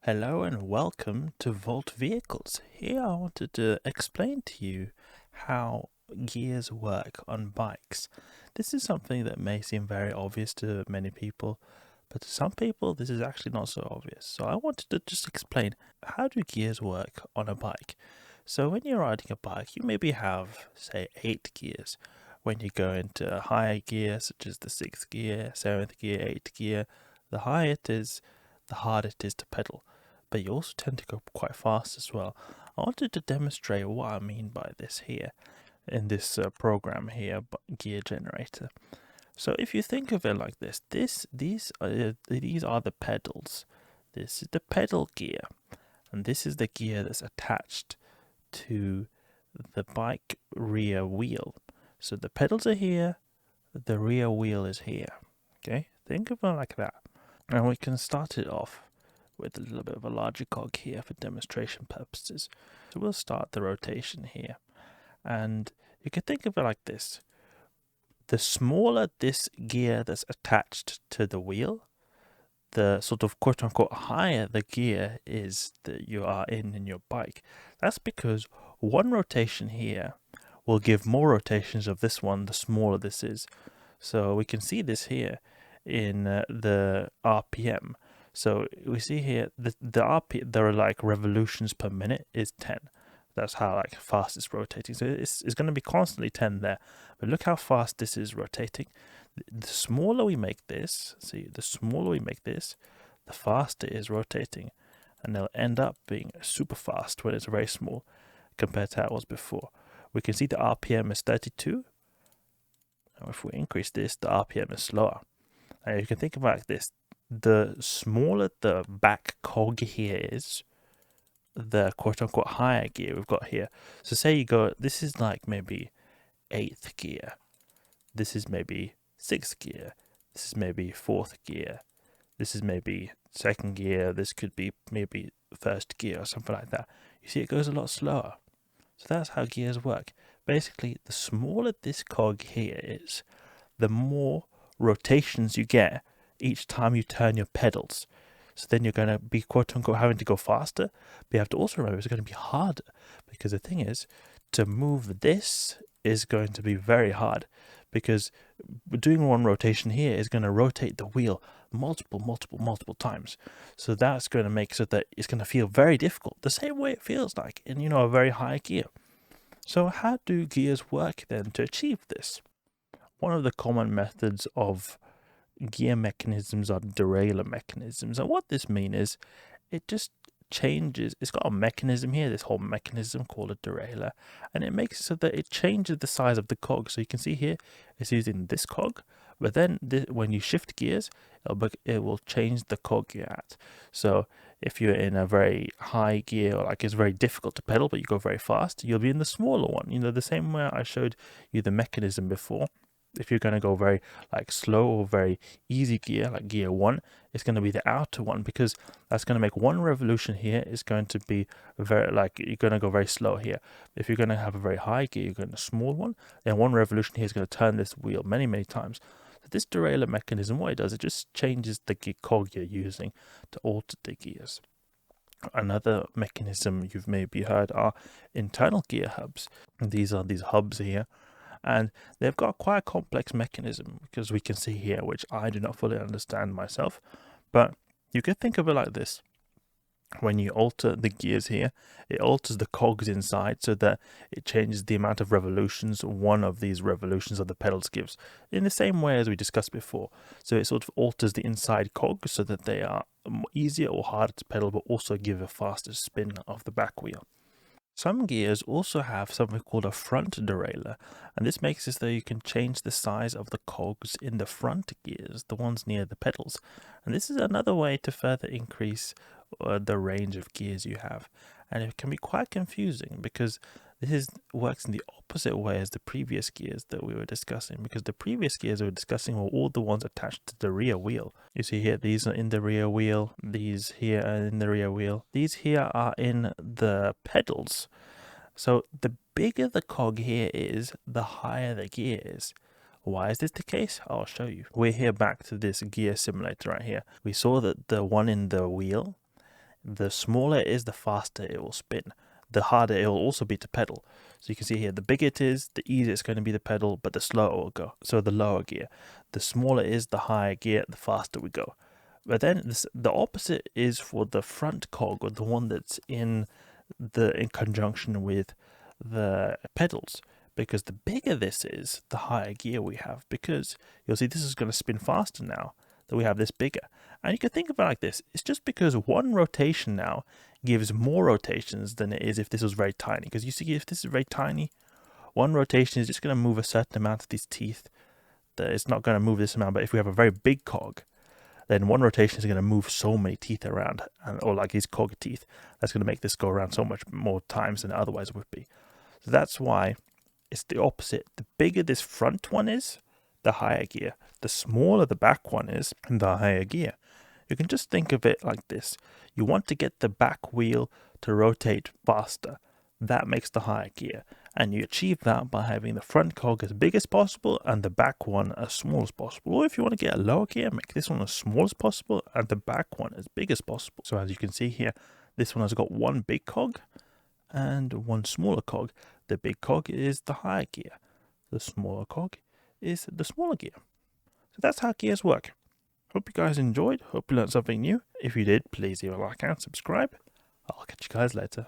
Hello and welcome to Volt Vehicles. Here I wanted to explain to you how gears work on bikes. This is something that may seem very obvious to many people, but to some people this is actually not so obvious. So I wanted to just explain how do gears work on a bike. So when you're riding a bike, you maybe have, say, 8 gears. When you go into higher gear, such as the 6th gear, 7th gear, 8th gear, the higher it is, the harder it is to pedal, but you also tend to go quite fast as well. I wanted to demonstrate what I mean by this here in this program here, gear generator. So if you think of it like this, these are the pedals. This is the pedal gear, and this is the gear that's attached to the bike rear wheel. So the pedals are here, the rear wheel is here. Okay, think of it like that. And we can start it off with a little bit of a larger cog here for demonstration purposes. So we'll start the rotation here. And you can think of it like this. The smaller this gear that's attached to the wheel, the sort of quote unquote higher the gear is that you are in your bike. That's because one rotation here will give more rotations of this one the smaller this is. So we can see this here in the RPM. So we see here the there are like revolutions per minute is 10. That's how like fast it's rotating. So it's going to be constantly 10 there. But look how fast this is rotating. The smaller we make this, see, the smaller we make this, the faster it is rotating. And they'll end up being super fast when it's very small compared to how it was before. We can see the RPM is 32. Now if we increase this, the RPM is slower. Now you can think about this. The smaller the back cog here is, the quote-unquote higher gear we've got here. So say you go, this is like maybe 8th gear. This is maybe 6th gear. This is maybe 4th gear. This is maybe 2nd gear. This could be maybe 1st gear or something like that. You see it goes a lot slower. So that's how gears work. Basically, the smaller this cog here is, the more rotations you get each time you turn your pedals. So then you're going to be quote unquote having to go faster, but you have to also remember it's going to be harder, because the thing is, to move this is going to be very hard, because doing one rotation here is going to rotate the wheel multiple times. So that's going to make so that it's going to feel very difficult, the same way it feels like in a very high gear. So how do gears work then to achieve this? One of the common methods of gear mechanisms are derailleur mechanisms, and what this means is it just changes. It's got a mechanism here, this whole mechanism called a derailleur, and it makes it so that it changes the size of the cog. So you can see here it's using this cog, but then when you shift gears, it will change the cog you're at. So if you're in a very high gear, or like it's very difficult to pedal but you go very fast, you'll be in the smaller one, the same way I showed you the mechanism before. If you're going to go very like slow or very easy gear, like gear 1, it's going to be the outer one, because that's going to make one revolution here is going to be very, like, you're going to go very slow here. If you're going to have a very high gear, you're going to small one, then one revolution here is going to turn this wheel many times. So this derailleur mechanism, what it does, it just changes the cog you're using to alter the gears. Another mechanism you've maybe heard are internal gear hubs. These are these hubs here, and they've got quite a complex mechanism, because we can see here, which I do not fully understand myself, but you can think of it like this. When you alter the gears here, it alters the cogs inside so that it changes the amount of revolutions one of these revolutions of the pedals gives, in the same way as we discussed before. So it sort of alters the inside cogs so that they are easier or harder to pedal, but also give a faster spin of the back wheel. Some gears also have something called a front derailleur, and this makes it so you can change the size of the cogs in the front gears, the ones near the pedals. And this is another way to further increase the range of gears you have. And it can be quite confusing, because this works in the opposite way as the previous gears that we were discussing, because the previous gears we were discussing were all the ones attached to the rear wheel. You see here, these are in the rear wheel, these here are in the rear wheel, these here are in the pedals. So the bigger the cog here is, the higher the gear is. Why is this the case? I'll show you. We're here back to this gear simulator right here. We saw that the one in the wheel The smaller it is, the faster it will spin. The harder it will also be to pedal. So you can see here, the bigger it is, the easier it's going to be to pedal, but the slower it will go. So the lower gear. The smaller it is, the higher gear, the faster we go. But then the opposite is for the front cog, or the one that's in conjunction with the pedals. Because the bigger this is, the higher gear we have. Because you'll see this is going to spin faster now that we have this bigger. And you can think of it like this. It's just because one rotation now gives more rotations than it is if this was very tiny. Because you see, if this is very tiny, one rotation is just going to move a certain amount of these teeth. That it's not going to move this amount. But if we have a very big cog, then one rotation is going to move so many teeth around, or like these cog teeth. That's going to make this go around so much more times than it otherwise would be. So that's why it's the opposite. The bigger this front one is, the higher gear. The smaller the back one is, the higher gear. You can just think of it like this. You want to get the back wheel to rotate faster. That makes the higher gear. And you achieve that by having the front cog as big as possible and the back one as small as possible. Or if you want to get a lower gear, make this one as small as possible and the back one as big as possible. So as you can see here, this one has got one big cog and one smaller cog. The big cog is the higher gear. The smaller cog is the smaller gear. So that's how gears work. Hope you guys enjoyed. Hope you learned something new. If you did, please leave a like and subscribe. I'll catch you guys later.